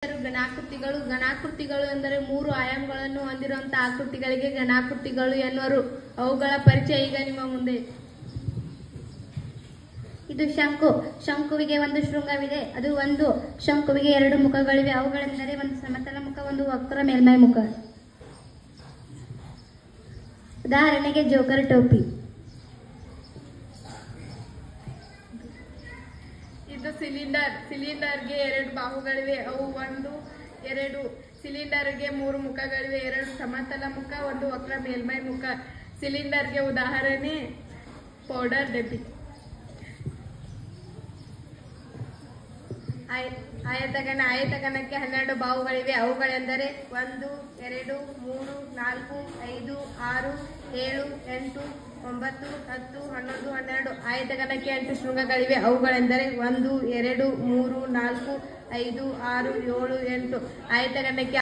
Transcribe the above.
ಘನಾಕೃತಿಗಳು ಎಂದರೆ ಮೂರು ಆಯಾಮಗಳನ್ನು ಹೊಂದಿರುವಂತಹ ಆಕೃತಿಗಳಿಗೆ ಘನಾಕೃತಿಗಳು ಎನ್ನುವರು. ಅವುಗಳ ಪರಿಚಯ ಈಗ ನಿಮ್ಮ ಮುಂದೆ. ಇದು ಶಂಕುವಿಗೆ ಒಂದು ಶೃಂಗವಿದೆ. ಅದು ಒಂದು ಶಂಕುವಿಗೆ ಎರಡು ಮುಖಗಳಿವೆ. ಅವುಗಳೆಂದರೆ ಒಂದು ಸಮತಲ ಮುಖ, ಒಂದು ವಕ್ರ ಮೇಲ್ಮೈ ಮುಖ. ಉದಾಹರಣೆಗೆ ಜೋಕರ್ ಟೋಪಿ. ಇದು ಸಿಲಿಂಡರ್ಗೆ ಎರಡು ಬಾಹುಗಳಿವೆ. ಅವು ಒಂದು ಎರಡು. ಸಿಲಿಂಡರ್ಗೆ ಮೂರು ಮುಖಗಳಿವೆ. ಎರಡು ಸಮತಲ ಮುಖ, ಒಂದು ವಕ್ರ ಮೇಲ್ಮೈ ಮುಖ. ಸಿಲಿಂಡರ್ಗೆ ಉದಾಹರಣೆ ಪೌಡರ್ ಡಬ್ಬಿ. ಆಯತಘನಕ್ಕೆ 12 ಬಾಹುಗಳಿವೆ. ಅವುಗಳೆಂದರೆ 1 2 3 4 5 6 7 8 9 10 11 12. ಆಯತಘನಕ್ಕೆ 8 ಶೃಂಗಗಳಿವೆ. ಅವುಗಳೆಂದರೆ 1 2 3 4 5 6 7 8. ಆಯತಘನಕ್ಕೆ